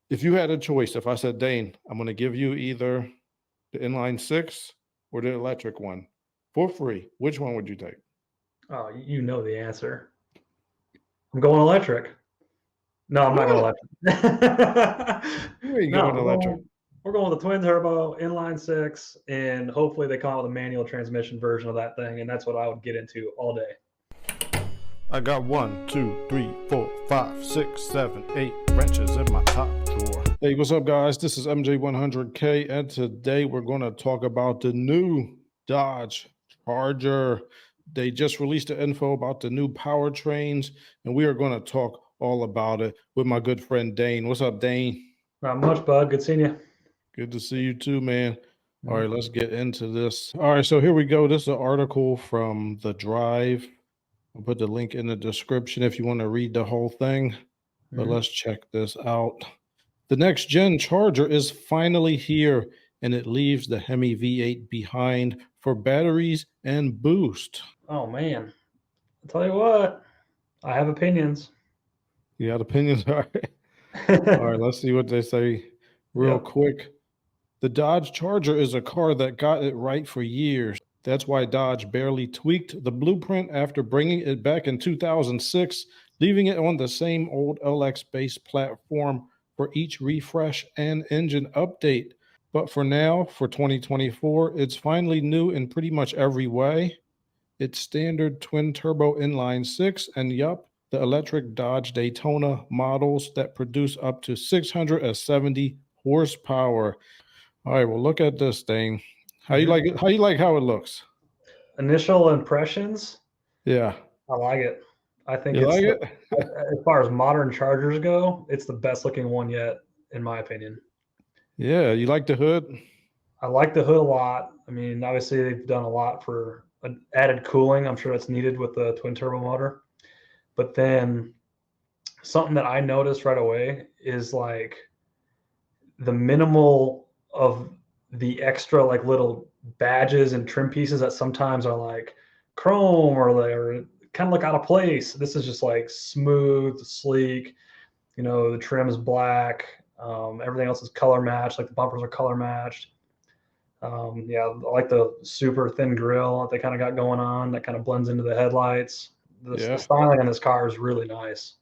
If you had a choice, if I said, Dane, I'm going to give you either the inline six or the electric one for free, which one would you take? Oh, you know the answer. I'm going electric. No, I'm not going What? electric. You ain't No, going electric. we're going with the twin turbo inline six, and hopefully they come out with a manual transmission version of that thing, and that's what I would get into all day. I got 1, 2, 3, 4, 5, 6, 7, 8 wrenches in my top drawer. Hey, what's up, guys? This is MJ100K, and today we're going to talk about the new Dodge Charger. They just released the info about the new powertrains, and we are going to talk all about it with my good friend Dane. What's up, Dane? Not much, bud. Good seeing you. Good to see you too, man. All right, let's get into this. All right, so here we go. This is an article from The Drive. I'll put the link in the description if you want to read the whole thing. But let's check this out. The next gen Charger is finally here, and it leaves the Hemi V8 behind for batteries and boost. Oh, man. I'll tell you what, I have opinions. You got opinions? All right. All right, let's see what they say real quick. The Dodge Charger is a car that got it right for years. That's why Dodge barely tweaked the blueprint after bringing it back in 2006, leaving it on the same old LX-based platform for each refresh and engine update. But for now, for 2024, it's finally new in pretty much every way. It's standard twin-turbo inline-six, and yup, the electric Dodge Daytona models that produce up to 670 horsepower. All right, well, look at this thing. How you like it? How you like how it looks? Initial impressions? Yeah. I like it. I think You it's like it? as far as modern Chargers go, it's the best looking one yet, in my opinion. Yeah, you like the hood? I like the hood a lot. I mean, obviously they've done a lot for added cooling. I'm sure that's needed with the twin turbo motor. But then something that I noticed right away is like the minimal of the extra like little badges and trim pieces that sometimes are like chrome or they're kind of look out of place. This is just like smooth, sleek. You know, the trim is black. Everything else is color matched. Like the bumpers are color matched. Yeah, I like the super thin grill that they kind of got going on that kind of blends into the headlights. The styling on this car is really nice.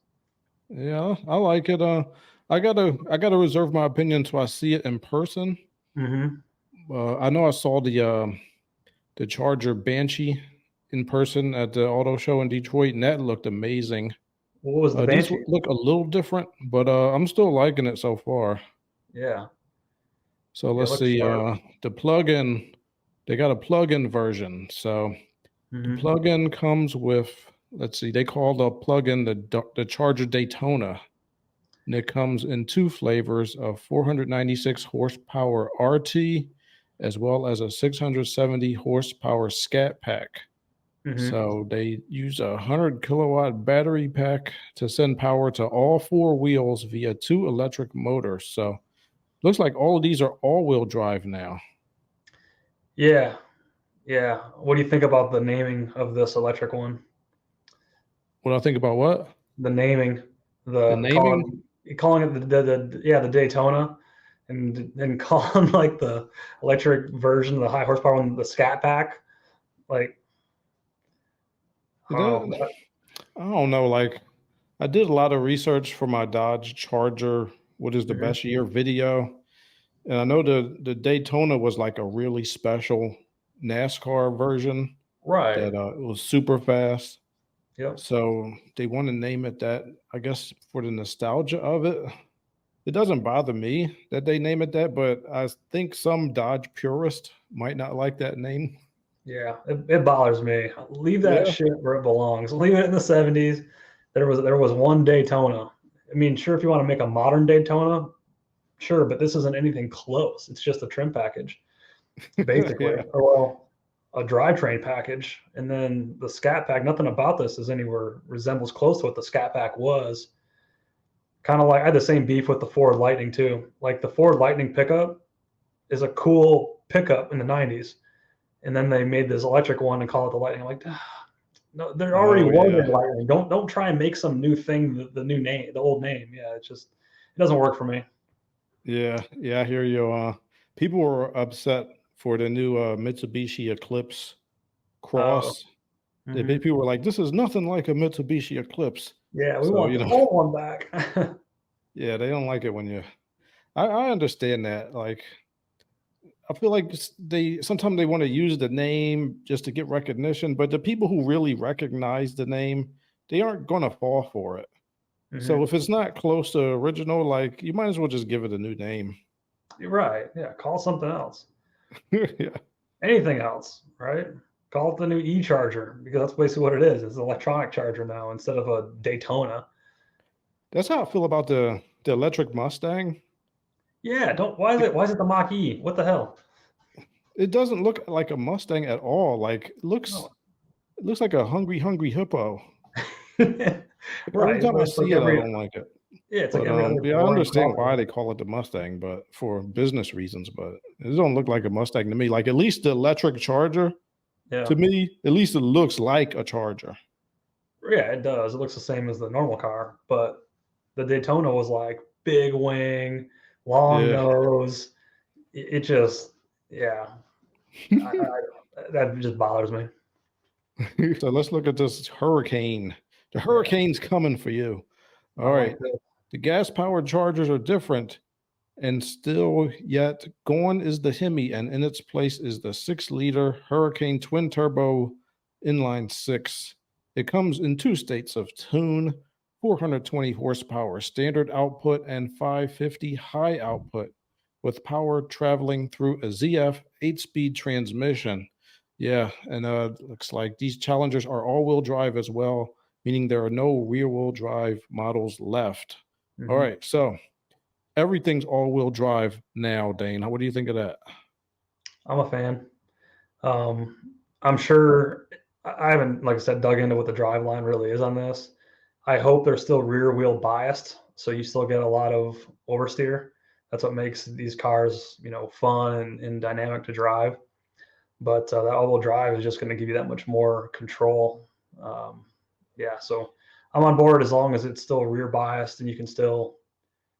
Yeah, I like it. I gotta reserve my opinion until I see it in person. I know I saw the Charger Banshee in person at the auto show in Detroit, and that looked amazing. What was the These Banshee? look a little different, but I'm still liking it so far. Yeah. So let's see. The plug-in, they got a plug-in version. So the plug-in comes with, let's see, they call the plug-in the Charger Daytona. And it comes in two flavors of 496 horsepower RT, as well as a 670 horsepower Scat Pack. So they use a 100 kilowatt battery pack to send power to all four wheels via two electric motors. So looks like all of these are all-wheel drive now. Yeah. Yeah. What do you think about the naming of this electric one? What do I think about what? The naming, The naming? calling it the Daytona, and calling like the electric version, the high horsepower one, the Scat Pack. Like, I don't know. Like, I did a lot of research for my Dodge Charger, what is the best year video. And I know the Daytona was like a really special NASCAR version. Right. That it was super fast. Yep. So they want to name it that, I guess, for the nostalgia of it. It doesn't bother me that they name it that, but I think some Dodge purist might not like that name. Yeah, it bothers me. Leave that shit where it belongs. Leave it in the 70s. There was one Daytona. I mean, sure, if you want to make a modern Daytona, sure, but this isn't anything close. It's just a trim package, basically. Or well, a drivetrain package. And then the Scat Pack, nothing about this is anywhere resembles close to what the Scat Pack was. Kind of like I had the same beef with the Ford Lightning too. Like the Ford Lightning pickup is a cool pickup in the 90s. And then they made this electric one and call it the Lightning. I'm like, no, there already was a Lightning. Don't try and make some new thing the new name, the old name. Yeah, it doesn't work for me. Yeah, yeah, I hear you. People were upset for the new Mitsubishi Eclipse Oh, Cross. hmm, People were like, "This is nothing like a Mitsubishi Eclipse." yeah, we So want the old one back. yeah, they don't like it when you. I understand that. Like, I feel like they sometimes they want to use the name just to get recognition, but the people who really recognize the name, they aren't going to fall for it. So Hmm. if it's not close to original, like you might as well just give it a new name. You're right. Yeah, call something else. Yeah. Anything else, right? Call it the new e-charger because that's basically what it is. It's an electronic charger now instead of a Daytona. That's how I feel about the electric Mustang. Yeah, don't. Why is it the Mach E? What the hell? It doesn't look like a Mustang at all. Like No. it looks like a hungry hippo. Every Right. time I It's like see it, I every don't like it. yeah, it's like But every other yeah, I boring understand car. why they call it the Mustang, but for business reasons. But it don't look like a Mustang to me. Like at least the electric Charger, Yeah. to me, at least it looks like a Charger. Yeah, it does. It looks the same as the normal car, but the Daytona was like big wing, long Yeah. nose. It just, yeah, that just bothers me. So let's look at this hurricane. The Yeah, hurricane's coming for you. I All like right. this. The gas powered Chargers are different. And still yet gone is the Hemi, and in its place is the 6-liter Hurricane twin turbo inline six. It comes in two states of tune: 420 horsepower standard output and 550 high output, with power traveling through a ZF 8-speed transmission. Yeah, and looks like these Challengers are all-wheel drive as well, meaning there are no rear-wheel drive models left. All Hmm. right, so everything's all-wheel drive now, Dane. What do you think of that? I'm a fan. I'm sure I haven't, like I said, dug into what the drive line really is on this. I hope they're still rear wheel biased, so you still get a lot of oversteer. That's what makes these cars, fun and dynamic to drive. But that all-wheel drive is just going to give you that much more control. Um, yeah, so I'm on board as long as it's still rear biased and you can still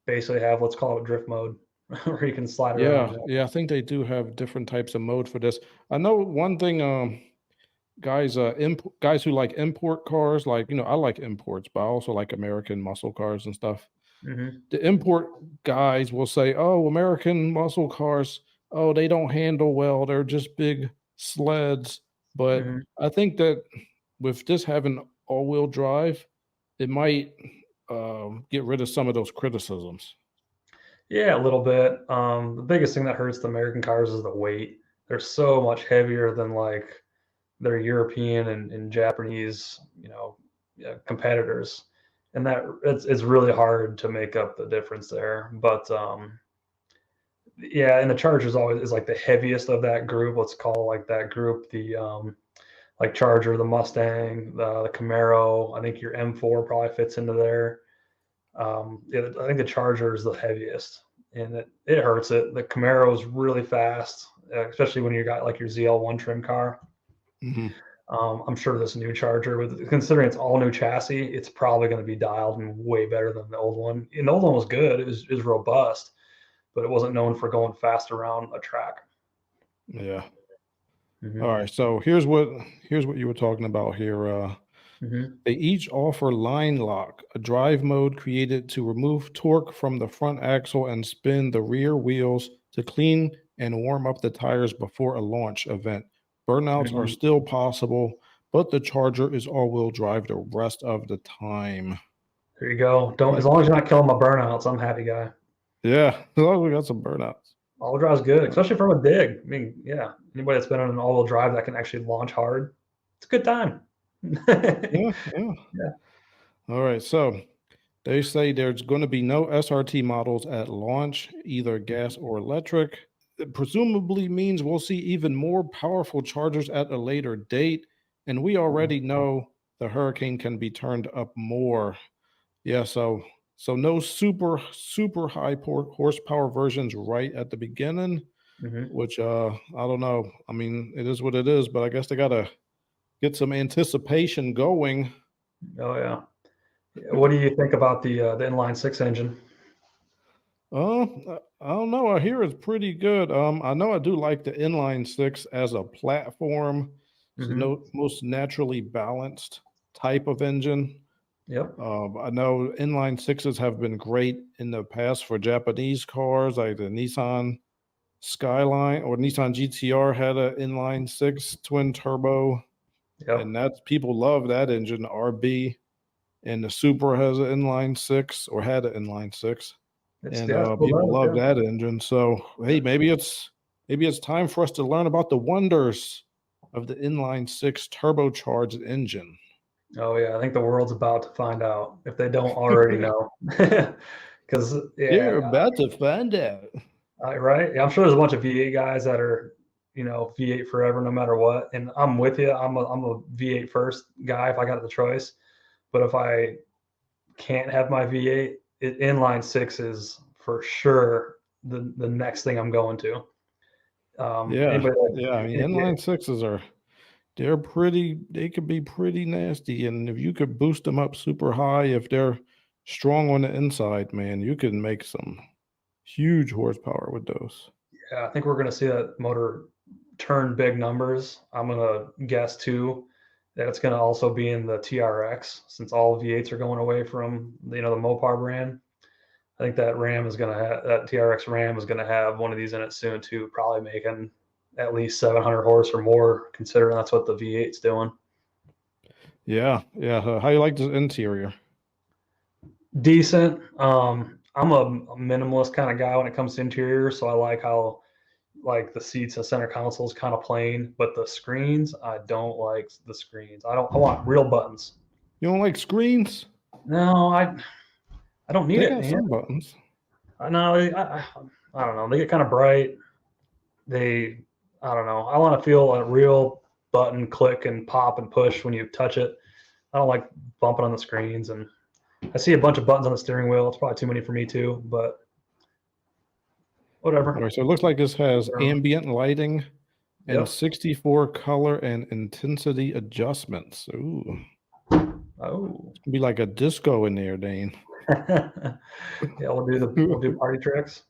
basically have, let's call it drift mode, where you can slide around. Yeah, yeah, I think they do have different types of mode for this. I know one thing, guys who like import cars, like I like imports, but I also like American muscle cars and stuff. Hmm. The import guys will say, "Oh, American muscle cars, oh, they don't handle well. They're just big sleds." But Hmm. I think that with this having all-wheel drive, it might get rid of some of those criticisms. Yeah, a little bit. The biggest thing that hurts the American cars is the weight. They're so much heavier than like their European and Japanese, yeah, competitors, and that it's really hard to make up the difference there. But yeah, and the Charger's always is like the heaviest of that group. Let's call like that group the like Charger, the Mustang, the Camaro. I think your M4 probably fits into there. Yeah, I think the Charger is the heaviest, and it hurts it. The Camaro is really fast, especially when you got like your ZL1 trim car. Mhm. I'm sure this new Charger, with considering it's all new chassis, it's probably going to be dialed in way better than the old one. And the old one was good; it was robust, but it wasn't known for going fast around a track. Yeah. All Hmm. right. So here's what you were talking about here. Hmm. They each offer line lock, a drive mode created to remove torque from the front axle and spin the rear wheels to clean and warm up the tires before a launch event. Burnouts are Hmm. still possible, but the Charger is all-wheel drive the rest of the time. There you go. Don't As long as you're not killing my burnouts, I'm a happy guy. Yeah, as long as we got some burnouts. All-wheel drive is good, especially from a dig. I mean, yeah, anybody that's been on an all-wheel drive that can actually launch hard, it's a good time. Yeah, yeah. Yeah. All right. So they say there's going to be no SRT models at launch, either gas or electric. It presumably means we'll see even more powerful chargers at a later date. And we already know the Hurricane can be turned up more. Yeah, so no super high horsepower versions right at the beginning, Hmm. which I don't know. I mean, it is what it is, but I guess they gotta get some anticipation going. Oh yeah. What do you think about the inline six engine? I don't know. I hear it's pretty good. I know I do like the inline six as a platform. It's the Hmm. most naturally balanced type of engine. Yep. I know inline sixes have been great in the past for Japanese cars, like the Nissan Skyline or Nissan GTR had an inline six twin turbo, Yep. and that's people love that engine. The RB and the Supra has an inline six or had an inline six, It's and yeah, it still people does. love Yeah. that engine. So hey, maybe it's time for us to learn about the wonders of the inline six turbocharged engine. Oh yeah, I think the world's about to find out if they don't already know. Because You're yeah, about to find out. right. Yeah, I'm sure there's a bunch of V8 guys that are, V8 forever, no matter what. And I'm with you. I'm a V8 first guy if I got the choice. But if I can't have my V8, inline six is for sure the next thing I'm going to. Yeah, Anybody like yeah. I mean, inline sixes are they could be pretty nasty, and if you could boost them up super high, if they're strong on the inside, man, you can make some huge horsepower with those. Yeah, I think we're going to see that motor turn big numbers. I'm going to guess too that it's going to also be in the TRX since all V8s are going away from the Mopar brand. I think that TRX Ram is going to have one of these in it soon too, probably making at least 700 horse or more, considering that's what the V8's doing. Yeah, yeah. How you like the interior? Decent. I'm a minimalist kind of guy when it comes to interior, so I like how like the seats and center console is kind of plain, but the screens, I don't like the screens. I want real buttons. You don't like screens? No, I don't need They it, got man. some buttons. I know I don't know. They get kind of bright. They I don't know. I want to feel a real button click and pop and push when you touch it. I don't like bumping on the screens, and I see a bunch of buttons on the steering wheel. It's probably too many for me too, but All whatever. right, so it looks like this has ambient lighting and Yep. 64 color and intensity adjustments. Ooh, Oh. it's gonna be like a disco in there, Dane. Yeah, we'll do party tricks.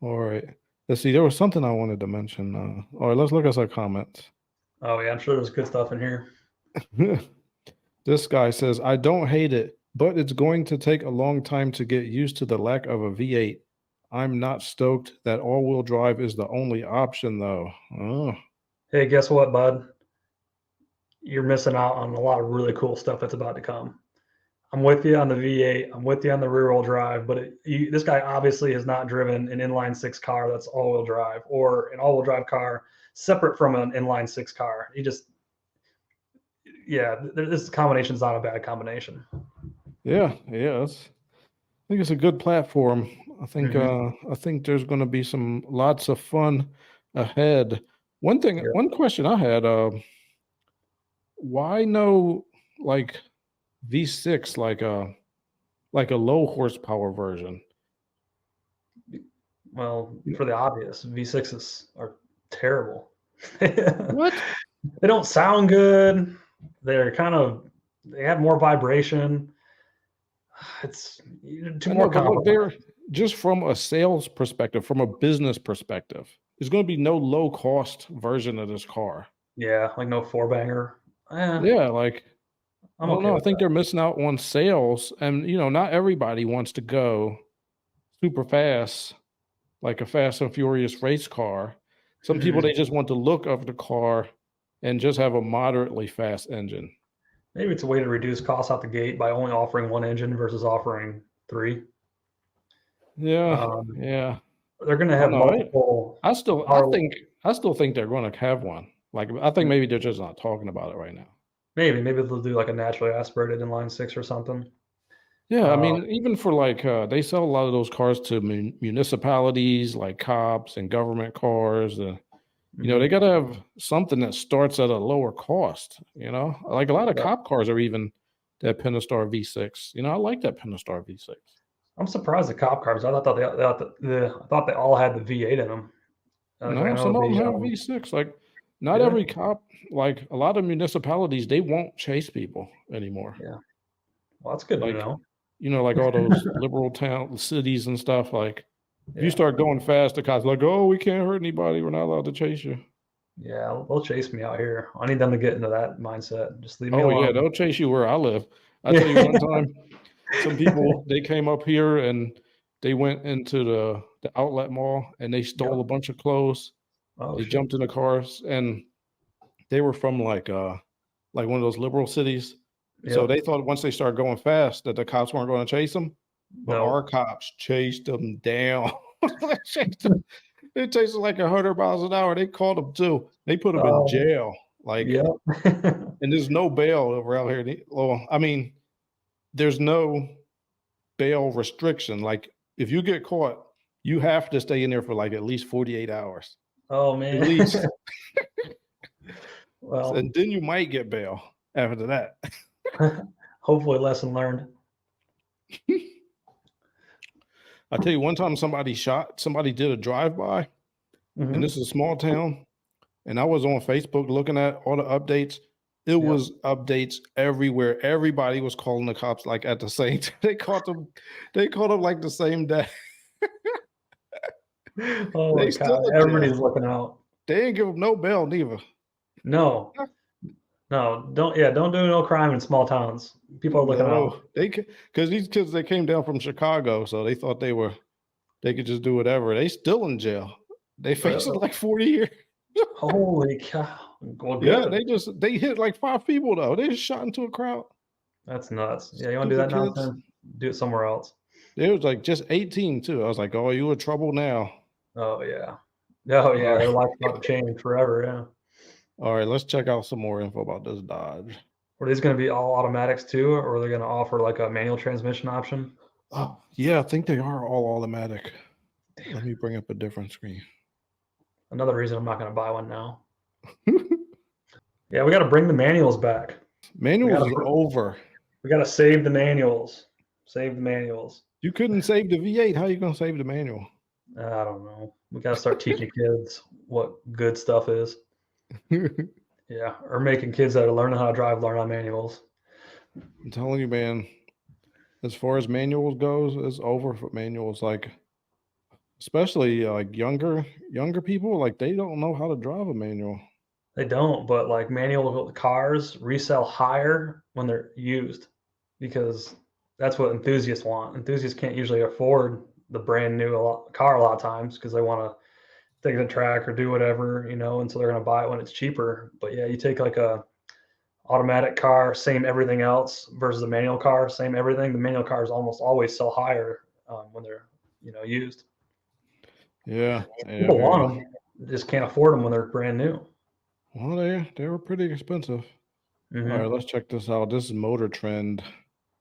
All right. Let's see. There was something I wanted to mention. All right, let's look at some comments. Oh yeah, I'm sure there's good stuff in here. This guy says, I don't hate it, but it's going to take a long time to get used to the lack of a V8. I'm not stoked that all-wheel drive is the only option, though. Oh, Hey, guess what, bud? You're missing out on a lot of really cool stuff that's about to come. I'm with you on the V8. I'm with you on the rear-wheel drive, but this guy obviously has not driven an inline six car that's all-wheel drive or an all-wheel drive car separate from an inline six car. Yeah, this combination is not a bad combination. yeah, yeah. I think it's a good platform. Mm-hmm. I think there's going to be some lots of fun ahead. Yeah. One question I had, why no like V6 like a low horsepower version? Well, for the obvious, V6s are terrible. What? They don't sound good. They have more vibration. It's too I more know, but look, complicated. they're just from a sales perspective, from a business perspective, there's going to be no low cost version of this car. Yeah, like no four banger. Yeah, like I I'm don't okay know. I with think that. they're missing out on sales, and not everybody wants to go super fast, like a Fast and Furious race car. Some people Mhm. they just want the look of the car and just have a moderately fast engine. Maybe it's a way to reduce costs out the gate by only offering one engine versus offering three. Yeah, Um, yeah. they're going to I don't have know. multiple I still, power. I still think they're going to have one. Like, I think maybe they're just not talking about it right now. Maybe they'll do like a naturally aspirated inline six or something. Yeah, I Uh, mean, even for like, they sell a lot of those cars to municipalities, like cops and government cars. They mhm. got to have something that starts at a lower cost. Like a lot of Yeah. cop cars are even that Pentastar V6. I like that Pentastar V6. I'm surprised the cop cars. I thought they all had the V8 in them. Like I No, know some of them the have V6. Like, not yeah, every cop, like a lot of municipalities, they won't chase people anymore. yeah. Well, that's good to Like, know. like all those liberal town cities and stuff. Like, If you start going fast, the cops are like, oh, we can't hurt anybody. We're not allowed to chase you. Yeah, they'll chase me out here. I need them to get into that mindset. Just leave me Oh, alone. yeah, they'll chase you where I live. I tell you one time, some people, they came up here and they went into the outlet mall and they stole a bunch of clothes. Oh, They shit. jumped in the cars and they were from like one of those liberal cities. So Yep. they thought once they started going fast that the cops weren't going to chase them. But No. our cops chased them down. They chased them. They chased them like 100 miles an hour. They caught them too. They put them in jail. Like, Yep. and there's no bail around here. Well, I mean, there's no bail restriction. Like, if you get caught, you have to stay in there for like at least 48 hours. Oh, man. At least. Well, And then you might get bail after that. hopefully, lesson learned. I tell you, one time somebody did a drive-by, and this is a small town, and I was on Facebook looking at all the updates. It was updates everywhere. Everybody was calling the cops like at the same time. They caught them like the same day. Oh my God. Everybody's looking out. They ain't give them no bail neither. No. Don't do no crime in small towns. People are looking out. Because these kids, they came down from Chicago, so they thought they could just do whatever. They still in jail. They facing like 40 years. Holy cow. Well, yeah, they hit like 5 people though. They just shot into a crowd. That's nuts. Yeah, you want to do that nonsense? Do it somewhere else. It was like just 18 too. I was like, oh, you in trouble now. Oh yeah. Oh yeah, their life's about to change forever, yeah. All right, let's check out some more info about this Dodge. Are these going to be all automatics too, or are they going to offer like a manual transmission option? Oh, yeah, I think they are all automatic. Damn. Let me bring up a different screen. Another reason I'm not going to buy one now. Yeah, we got to bring the manuals back. Manuals is over. We got to save the manuals. Save the manuals. You couldn't save the V8. How are you going to save the manual? I don't know. We got to start teaching kids what good stuff is. Yeah, or making kids that are learning how to drive learn on manuals. I'm telling you, man, as far as manuals goes, it's over for manuals. Like, especially like younger people, like they don't know how to drive a manual. They don't, but like manual cars resell higher when they're used because that's what enthusiasts want. Enthusiasts can't usually afford the brand new car a lot of times because they want to take it to the track or do whatever, and so they're going to buy it when it's cheaper. But yeah, you take like a automatic car, same everything else, versus a manual car, same everything. The manual cars almost always sell higher when they're used. Yeah, people want them, just can't afford them when they're brand new. Well, they were pretty expensive. All right, let's check this out. This is Motor Trend.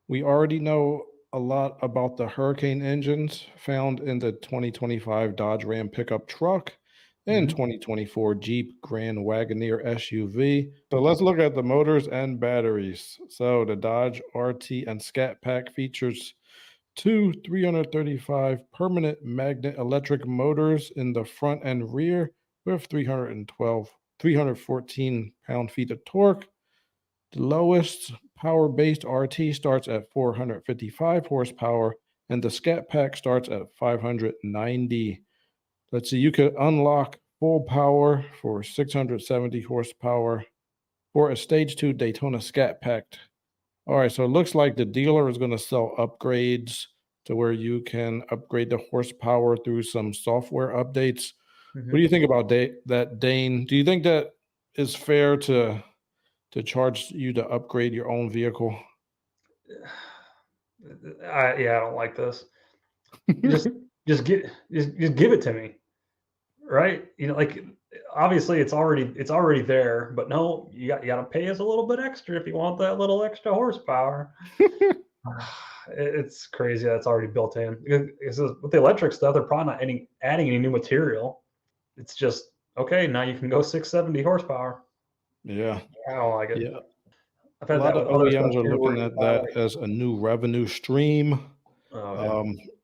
We already know a lot about the Hurricane engines found in the 2025 Dodge Ram pickup truck and 2024 Jeep Grand Wagoneer SUV. So let's look at the motors and batteries. So the Dodge RT and Scat Pack features two 335 permanent magnet electric motors in the front and rear with 314 pound-feet of torque. The lowest power-based RT starts at 455 horsepower, and the Scat Pack starts at 590. Let's see, you could unlock full power for 670 horsepower for a Stage 2 Daytona Scat Pack. All right, so it looks like the dealer is going to sell upgrades to where you can upgrade the horsepower through some software updates. What do you think about that, Dane? Do you think that is fair to charge you to upgrade your own vehicle? I don't like this. just give it to me, right? Like obviously it's already there, but no, you got to pay us a little bit extra if you want that little extra horsepower. It's crazy that's already built in. With the electric stuff, they're probably not adding any new material. It's just okay. Now you can go 670 horsepower. Yeah, I don't like it. Yeah, a lot of OEMs are looking at that as a new revenue stream.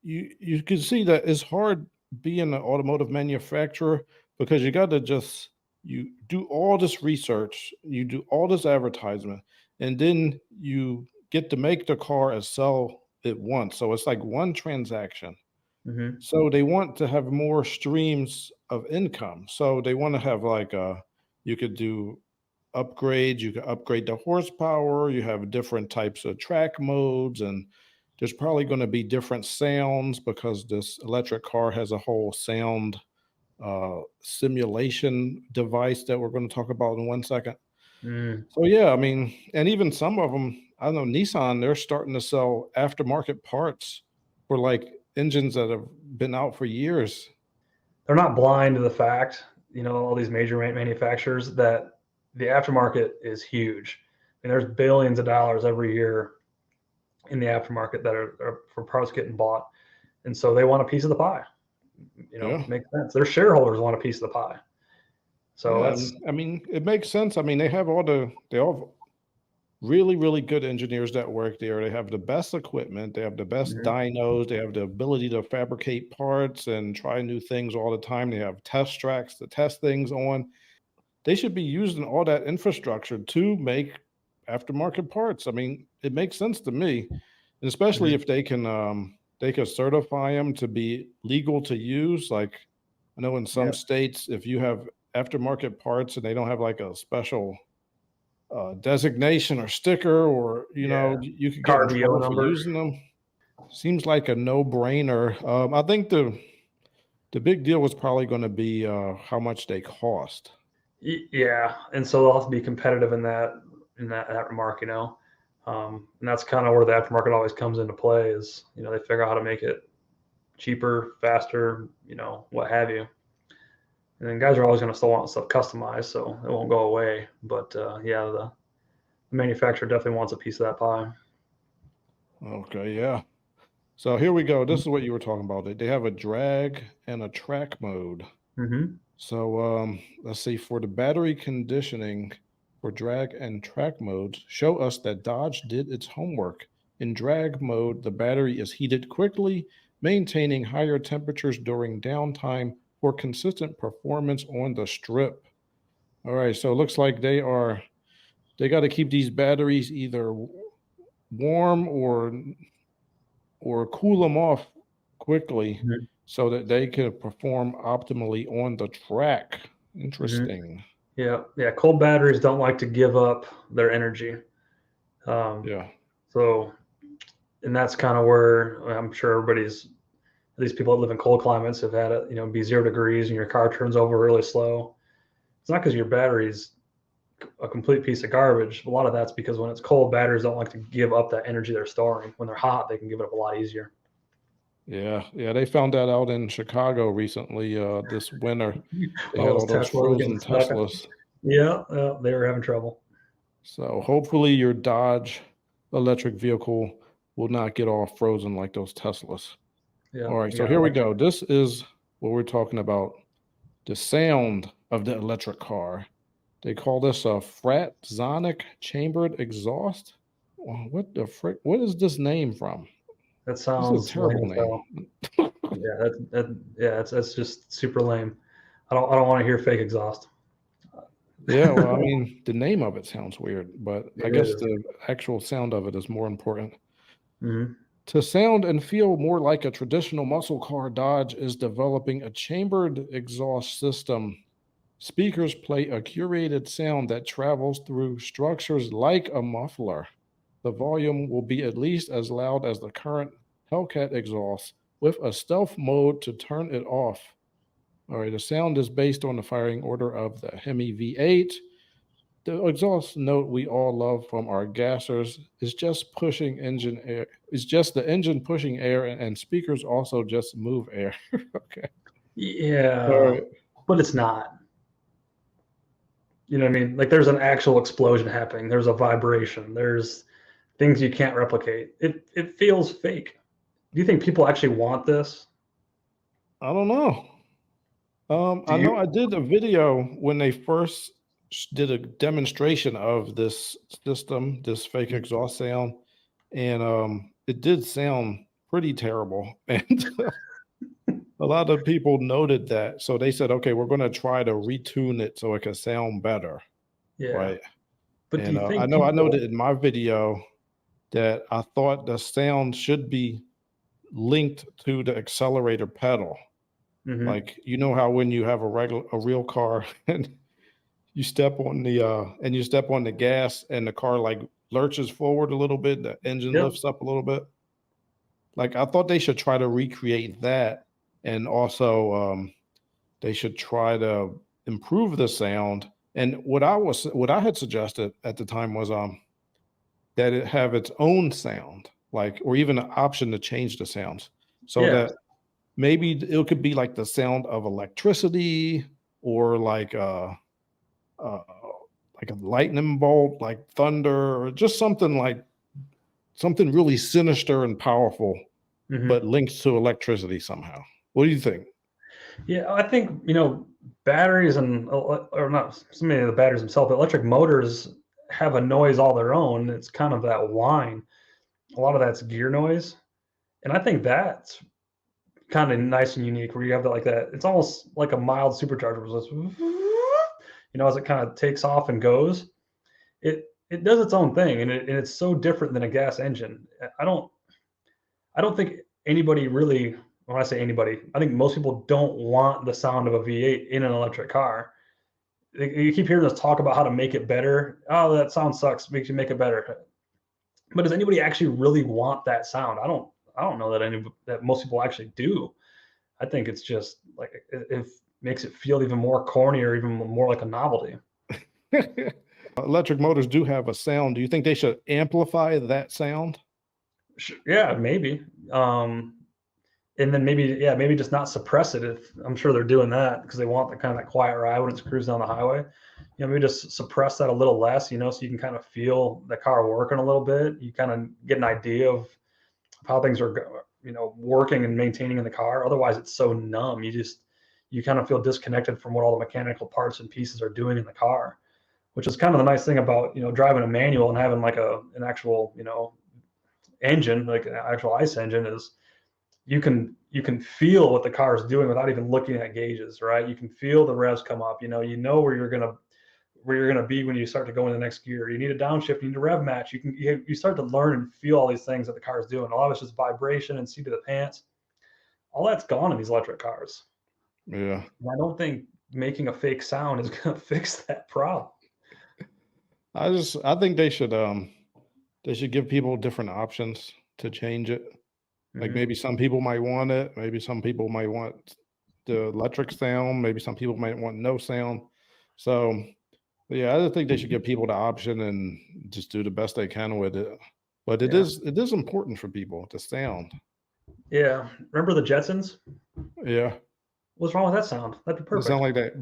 You can see that it's hard being an automotive manufacturer because you got to you do all this research, you do all this advertisement, and then you get to make the car and sell it once. So it's like one transaction. Hmm. So they want to have more streams of income. So they want to have like you could do upgrades, you could upgrade the horsepower, you have different types of track modes, and there's probably going to be different sounds because this electric car has a whole sound simulation device that we're going to talk about in 1 second. Mm. So yeah, I mean, and even some of them, I know Nissan, they're starting to sell aftermarket parts for like engines that have been out for years. They're not blind to the fact, all these major manufacturers, that the aftermarket is huge. I mean, there's billions of dollars every year in the aftermarket that are for parts getting bought, and so they want a piece of the pie. Yeah. Makes sense. Their shareholders want a piece of the pie. So Yeah, that's and I mean, it makes sense. I mean, they all have really, really good engineers that work there. They have the best equipment, they have the best Mhm. dynos, they have the ability to fabricate parts and try new things all the time. They have test tracks to test things on. They should be using all that infrastructure to make aftermarket parts. I mean, it makes sense to me, and especially Mhm. if they could certify them to be legal to use. Like I know in some Yeah. states, if you have aftermarket parts and they don't have like a special designation or sticker, or Yeah. you could get in Car VO trouble for number. using them. Seems like a no-brainer. I think the big deal was probably going to be how much they cost. Yeah, and so they'll have to be competitive in that remark, and that's kind of where the aftermarket always comes into play. Is they figure out how to make it cheaper, faster, what have you. And then guys are always going to still want stuff customized, so it won't go away. But yeah, the manufacturer definitely wants a piece of that pie. Okay, yeah. So here we go. This is what you were talking about. They have a drag and a track mode. Mm-hmm. So let's see. For the battery conditioning for drag and track modes, show us that Dodge did its homework. In drag mode, the battery is heated quickly, maintaining higher temperatures during downtime for consistent performance on the strip. All right, so it looks like they got to keep these batteries either warm or cool them off quickly so that they can perform optimally on the track. Mm-hmm. Interesting. Yeah, yeah. Cold batteries don't like to give up their energy. Um, Yeah. so, and that's kind of where I'm sure these people that live in cold climates have had it, be 0 degrees and your car turns over really slow. It's not because your battery's a complete piece of garbage. A lot of that's because when it's cold, batteries don't like to give up that energy they're storing. When they're hot, they can give it up a lot easier. Yeah. Yeah. They found that out in Chicago recently, this winter. They All had those all those Teslas getting frozen stuck. Teslas. Yeah, yeah, they were having trouble. So hopefully your Dodge electric vehicle will not get all frozen like those Teslas. Yeah, All right. you So got here we electric. go. This is what we're talking about, the sound of the electric car. They call this a fratzonic chambered exhaust. What the frick? What is this name from? That This is a sounds lame terrible as name. hell. Yeah, yeah, that's just super lame. I don't want to hear fake exhaust. Yeah, well, I mean, the name of it sounds weird, but I It guess is. the actual sound of it is more important. Mm-hmm. To sound and feel more like a traditional muscle car, Dodge is developing a chambered exhaust system. Speakers play a curated sound that travels through structures like a muffler. The volume will be at least as loud as the current Hellcat exhaust, with a stealth mode to turn it off. All right, the sound is based on the firing order of the Hemi V8. The exhaust note we all love from our gassers is just pushing engine air. It's just the engine pushing air, and speakers also just move air. Okay. All Yeah, right. but it's not. You know what I mean? Like there's an actual explosion happening. There's a vibration. There's things you can't replicate. It feels fake. Do you think people actually want this? I don't know. Do I know you? I did a video when they first did a demonstration of this system, this fake exhaust sound, and it did sound pretty terrible. And a lot of people noted that. So they said, okay, we're going to try to retune it so it can sound better. Yeah. Right. But do And you I think know I noted people? in my video that I thought the sound should be linked to the accelerator pedal. Mhm. Like, you know how when you have a real car and you step on the gas and the car like lurches forward a little bit, the engine Yep. lifts up a little bit. Like, I thought they should try to recreate that, and also they should try to improve the sound. And what I had suggested at the time was that it have its own sound, like, or even an option to change the sounds, so Yeah. that maybe it could be like the sound of electricity, or uh, like a lightning bolt, like thunder, or just something really sinister and powerful, Mhm. but linked to electricity somehow. What do you think? Yeah, I think, batteries and or not so many of the batteries themselves, but electric motors have a noise all their own. It's kind of that whine. A lot of that's gear noise, and I think that's kind of nice and unique, where you have that like that. It's almost like a mild supercharger, where it's just, as it kind of takes off and goes. It does its own thing, and it's so different than a gas engine. I don't think anybody really, when I say anybody, I think most people don't want the sound of a V8 in an electric car. You keep hearing us talk about how to make it better. Oh, that sound sucks. Makes you make it better. But does anybody actually really want that sound? I don't know that most people actually do. I think it's just like it makes it feel even more corny or even more like a novelty. Electric motors do have a sound. Do you think they should amplify that sound? Yeah, maybe. And then maybe just not suppress it. If I'm sure they're doing that because they want the kind of that quiet ride when it's cruising down the highway. Maybe just suppress that a little less, so you can kind of feel the car working a little bit. You kind of get an idea of how things are, working and maintaining in the car. Otherwise, it's so numb. You kind of feel disconnected from what all the mechanical parts and pieces are doing in the car, which is kind of the nice thing about driving a manual and having like an actual engine, like an actual ICE engine, is you can feel what the car is doing without even looking at gauges, right? You can feel the revs come up. You know where you're gonna be when you start to go in the next gear. You need a downshift, you need a rev match. You start to learn and feel all these things that the car is doing. A lot of it's just vibration and seat of the pants. All that's gone in these electric cars. Yeah. And I don't think making a fake sound is gonna fix that problem. I think they should give people different options to change it. Like, Mhm. maybe some people might want it, maybe some people might want the electric sound, maybe some people might want no sound. So, yeah, I think they should give people the option and just do the best they can with it. But it Yeah. is it is important for people, the sound. Yeah. Remember the Jetsons? Yeah. What's wrong with that sound? That'd be It sound perfect. like that.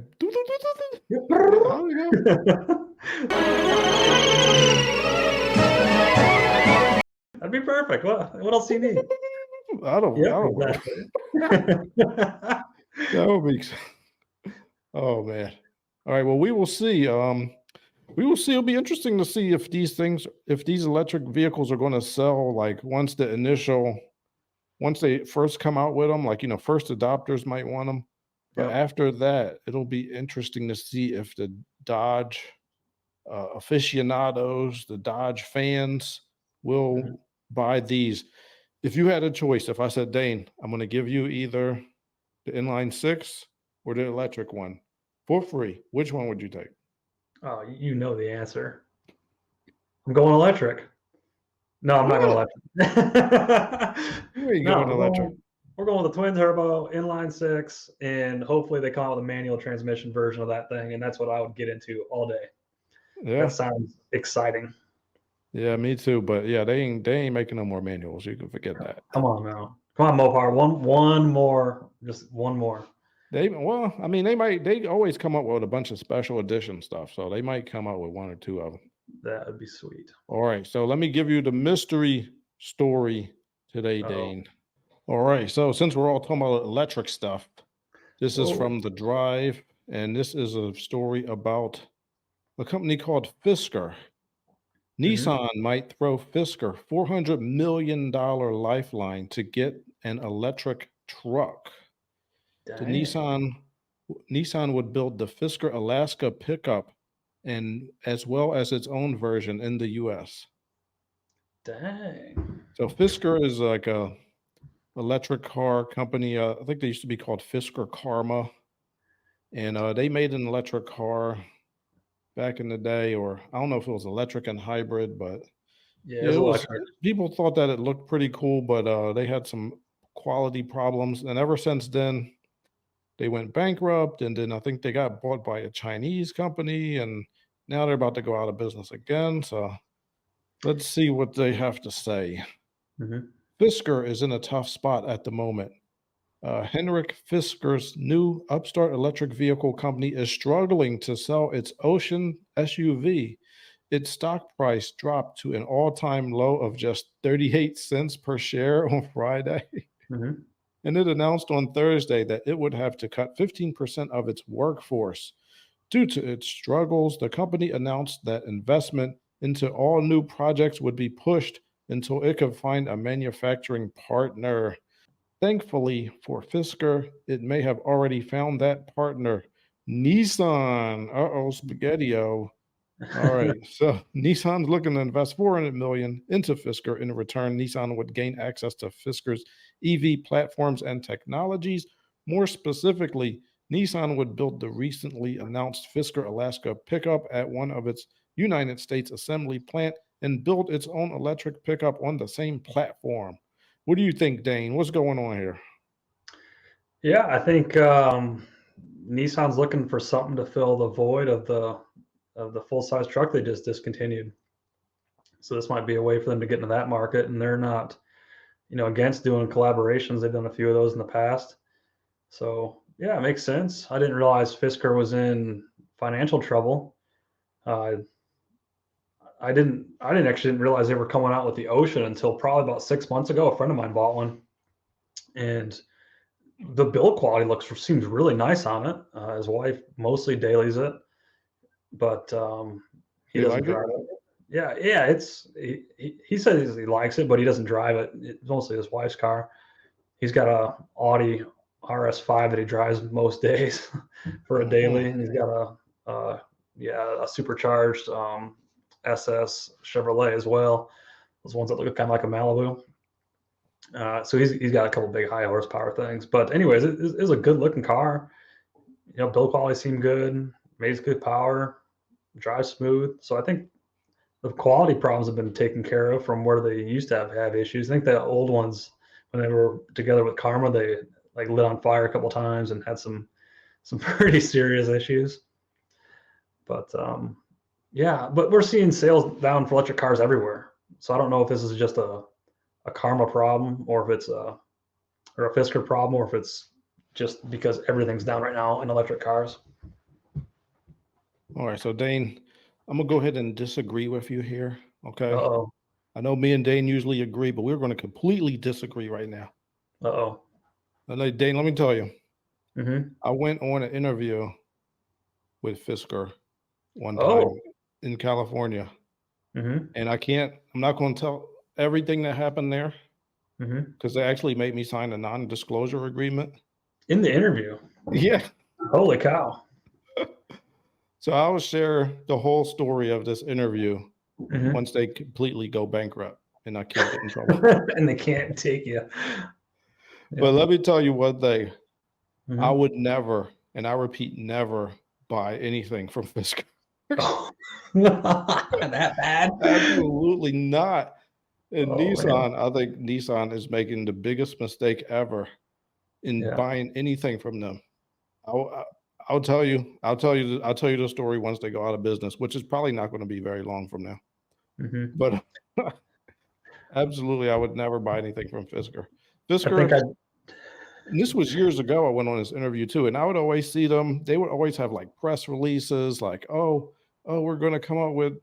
Yep. I don't know. That'd be perfect. What else do you need? I Yep, don't know. exactly. That would be oh man. All right. Well, we will see. We will see. It'll be interesting to see if these electric vehicles are going to sell, like, once they first come out with them, like, first adopters might want them. But Yep. after that, it'll be interesting to see if the Dodge aficionados, the Dodge fans, Mhm. will buy these. If you had a choice, if I said, Dane, I'm going to give you either the inline six or the electric one for free, which one would you take? Oh, you know the answer. I'm going electric. No, I'm not going What? electric. You ain't No, going we're electric. going we're going with the twin turbo inline six, and hopefully they come out with a manual transmission version of that thing, and that's what I would get into all day. That Yeah. sounds exciting. Yeah, me too. But yeah, they ain't making no more manuals. You can forget that. Come on now. Come on, Mopar. One more. Just one more. Well, I mean, they always come up with a bunch of special edition stuff, so they might come out with one or two of them. That would be sweet. All right, so let me give you the mystery story today, Oh. Dane. All right, so since we're all talking about electric stuff, this is Whoa. from the Drive, and this is a story about a company called Fisker. Mhm. Nissan might throw Fisker $400 million lifeline to get an electric truck. The Dang. Nissan would build the Fisker Alaska pickup, and as well as its own version in the US. Dang. So Fisker is like electric car company. I think they used to be called Fisker Karma, and they made an electric car back in the day, or I don't know if it was electric and hybrid, but Yeah, yeah, it's it was. electric. People thought that it looked pretty cool, but they had some quality problems, and ever since then, they went bankrupt, and then I think they got bought by a Chinese company, and now they're about to go out of business again. So let's see what they have to say. Hmm. Fisker is in a tough spot at the moment. Henrik Fisker's new upstart electric vehicle company is struggling to sell its Ocean SUV. Its stock price dropped to an all time low of just 38 cents per share on Friday. Hmm. And it announced on Thursday that it would have to cut 15% of its workforce. Due to its struggles, the company announced that investment into all new projects would be pushed until it could find a manufacturing partner. Thankfully for Fisker, it may have already found that partner, Nissan. Uh-oh, spaghetti-o. All right. So Nissan's looking to invest 400 million into Fisker. In return, Nissan would gain access to Fisker's EV platforms and technologies. More specifically, Nissan would build the recently announced Fisker Alaska pickup at one of its United States assembly plant and build its own electric pickup on the same platform. What do you think, Dane? What's going on here? Yeah, I think Nissan's looking for something to fill the void of the full size truck they just discontinued. So this might be a way for them to get into that market, and they're not, against doing collaborations. They've done a few of those in the past. So yeah, it makes sense. I didn't realize Fisker was in financial trouble. Uh, I didn't realize they were coming out with the Ocean until probably about 6 months ago. A friend of mine bought one, and the build quality seems really nice on it. His wife mostly dailies it, but he You doesn't like it? drive it. Yeah, yeah. He says he likes it, but he doesn't drive it. It's mostly his wife's car. He's got a Audi RS5 that he drives most days for a daily, Mhm. and he's got a supercharged SS Chevrolet as well. Those ones that look kind of like a Malibu. So he's got a couple big high horsepower things. But anyways, it's a good looking car. Build quality seemed good, makes good power, drives smooth. So I think the quality problems have been taken care of from where they used to have issues. I think the old ones, when they were together with Karma, they like lit on fire a couple times and had some pretty serious issues. But yeah, but we're seeing sales down for electric cars everywhere. So I don't know if this is just a Karma problem, or if it's or a Fisker problem, or if it's just because everything's down right now in electric cars. All right. So, Dane, I'm going to go ahead and disagree with you here. Uh Okay. oh. I know me and Dane usually agree, but we're going to completely disagree right now. Uh oh. Dane, let me tell you, Mm-hmm. I went on an interview with Fisker one Oh. time in California, Mm-hmm. and I'm not going to tell everything that happened there Mm-hmm. because they actually made me sign a non disclosure agreement. In the interview. Yeah. Holy cow. So I will share the whole story of this interview Mm-hmm. once they completely go bankrupt and I can't get in trouble. And they can't take you. Yeah. But let me tell you one thing. I Mm-hmm. would never, and I repeat, never buy anything from Fisker. Oh, that bad? Absolutely not. And Oh man. Nissan, I think Nissan is making the biggest mistake ever in Yeah. buying anything from them. I'll, I'll tell you, I'll tell you the story once they go out of business, which is probably not going to be very long from now. Mm-hmm. But absolutely, I would never buy anything from Fisker. I think Fisker, I. and this was years ago. I went on this interview too, and I would always see them. They would always have like press releases, like, "Oh, we're going to come up with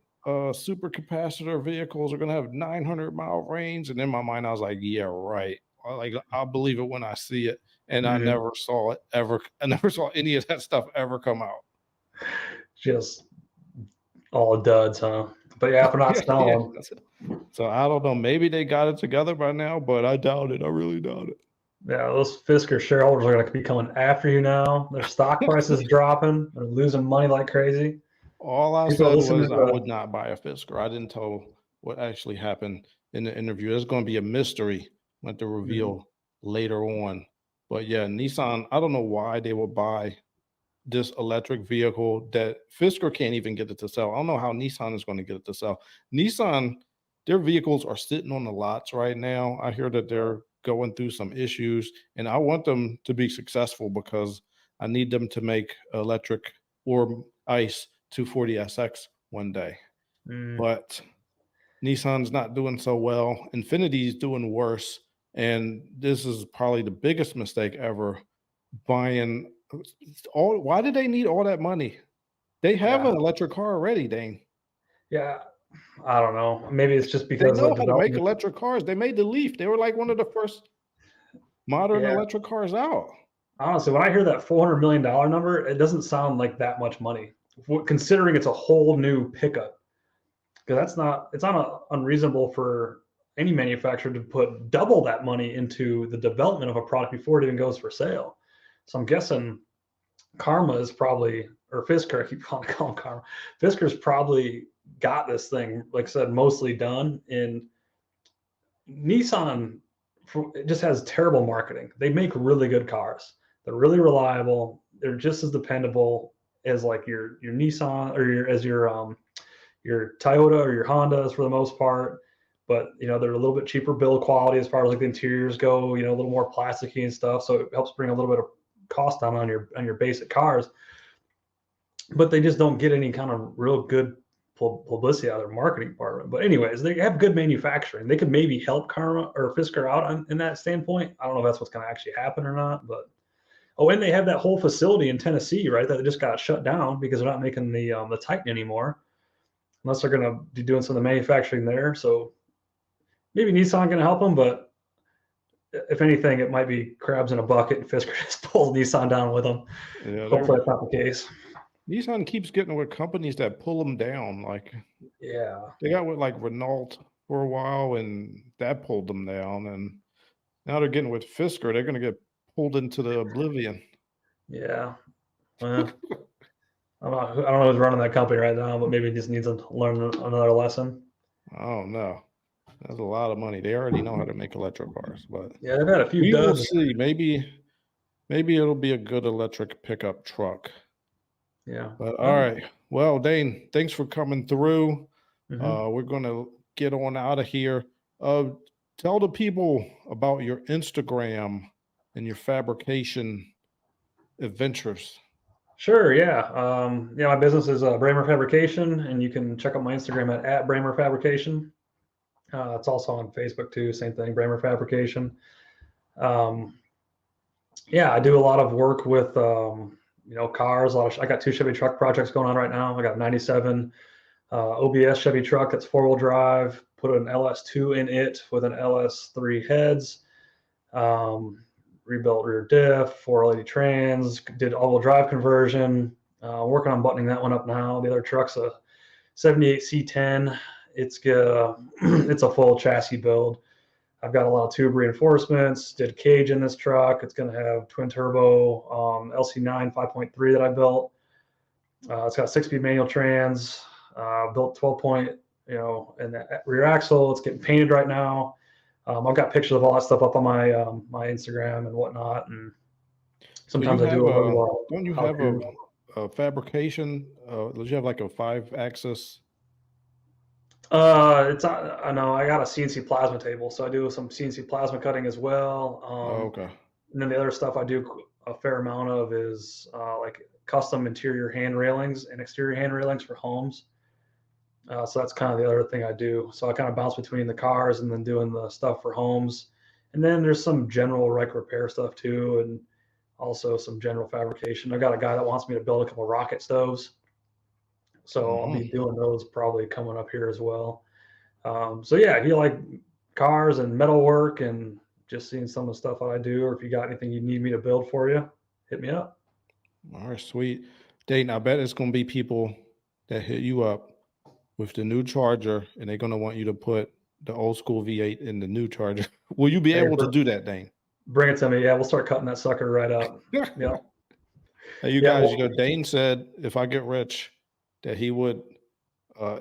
super capacitor vehicles. We're going to have 900-mile range." And in my mind, I was like, "Yeah, right. Like, I'll believe it when I see it." And I Mhm. never saw it ever. I never saw any of that stuff ever come out. Just all duds, huh? But yeah, if we're not Yeah, yeah. selling, So I don't know. Maybe they got it together by now, but I doubt it. I really doubt it. yeah, those Fisker shareholders are going to be coming after you now. Their stock price is dropping. They're losing money like crazy. All I People are said listening was to I would the. not buy a Fisker. I didn't tell what actually happened in the interview. There's going to be a mystery at the Mhm. reveal. later on. But yeah, Nissan, I don't know why they would buy this electric vehicle that Fisker can't even get it to sell. I don't know how Nissan is going to get it to sell. Nissan, their vehicles are sitting on the lots right now. I hear that they're going through some issues, and I want them to be successful because I need them to make electric or ICE 240SX one day. Mm, But Nissan's not doing so well. Infinity's doing worse. And this is probably the biggest mistake ever buying all. Why did they need all that money? They have yeah, an electric car already, Dane. yeah. I don't know. Maybe it's just They because know of how to make development. electric cars. They made the Leaf. They were like one of the first modern Yeah, electric cars out. honestly, when I hear that $400 million number, it doesn't sound like that much money, considering it's a whole new pickup. Because it's not unreasonable for any manufacturer to put double that money into the development of a product before it even goes for sale. So I'm guessing Karma is probably, or Fisker, I keep calling Karma. Fisker's probably got this thing, like I said, mostly done. And Nissan it just has terrible marketing. They make really good cars. They're really reliable. They're just as dependable as like your Nissan or your Toyota or your Hondas for the most part. But they're a little bit cheaper build quality as far as like the interiors go. A little more plasticky and stuff, so it helps bring a little bit of cost down on your basic cars. But they just don't get any kind of real good publicity out of their marketing department. But anyways, they have good manufacturing. They could maybe help Karma or Fisker out in that standpoint. I don't know if that's what's going to actually happen or not, but and they have that whole facility in Tennessee, right? That just got shut down because they're not making the Titan anymore, unless they're going to be doing some of the manufacturing there. So maybe Nissan going to help them, but if anything, it might be crabs in a bucket, and Fisker just pulls Nissan down with them. Yeah, Hopefully, that's not the case. Nissan keeps getting with companies that pull them down. Like Yeah, they got with like Renault for a while, and that pulled them down. And now they're getting with Fisker. They're going to get pulled into the oblivion. yeah. Well, I don't know who's running that company right now, but maybe he just needs to learn another lesson. Oh no, that's a lot of money. They already know how to make electric cars, but Yeah, they've had a few we will duds. see. Maybe it'll be a good electric pickup truck. Yeah. But all right. Well, Dane, thanks for coming through. Mm-hmm. We're gonna get on out of here. Tell the people about your Instagram and your fabrication adventures. Sure. Yeah. My business is Bramer Fabrication, and you can check out my Instagram at Bramer Fabrication. It's also on Facebook too. Same thing, Bramer Fabrication. Um, yeah, I do a lot of work with cars. I got 2 Chevy truck projects going on right now. I got 97 OBS Chevy truck that's 4-wheel drive. Put an LS2 in it with an LS3 heads. Rebuilt rear diff, 4 LED trans. Did all-wheel drive conversion. Working on buttoning that one up now. The other truck's a 78 C10. It's it's a full chassis build. I've got a lot of tube reinforcements. Did cage in this truck. It's going to have twin turbo LC9 5.3 that I built. It's got 6-speed manual trans. Built 12-point, and the rear axle. It's getting painted right now. I've got pictures of all that stuff up on my Instagram and whatnot. And sometimes I do a little. Don't you have a fabrication? Do you have like a 5-axis? I know I got a CNC plasma table, so I do some CNC plasma cutting as well. Okay. And then the other stuff I do a fair amount of is like custom interior hand railings and exterior hand railings for homes. So that's kind of the other thing I do. So I kind of bounce between the cars and then doing the stuff for homes. And then there's some general repair stuff too, and also some general fabrication. I've got a guy that wants me to build a couple of rocket stoves. So I'll be doing those probably coming up here as well. So yeah, if you like cars and metal work and just seeing some of the stuff that I do, or if you got anything you need me to build for you, hit me up. All right, sweet. Dayton, I bet it's going to be people that hit you up with the new Charger, and they're going to want you to put the old school V8 in the new Charger. Will you be able to do that, Dane? Bring it to me. Yeah, we'll start cutting that sucker right up. Yeah. Hey, you guys, Dane said if I get rich, that he would,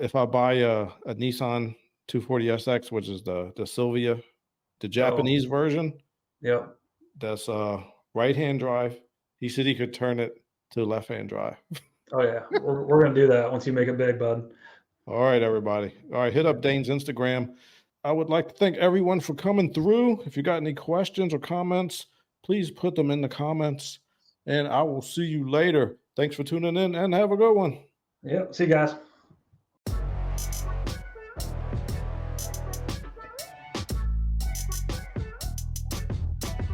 if I buy a Nissan 240SX, which is the Sylvia, the Japanese version, Yep. That's right-hand drive. He said he could turn it to left-hand drive. Oh yeah, we're gonna do that once you make it big, bud. All right, everybody. All right, hit up Dane's Instagram. I would like to thank everyone for coming through. If you got any questions or comments, please put them in the comments, and I will see you later. Thanks for tuning in, and have a good one. Yep. See you guys.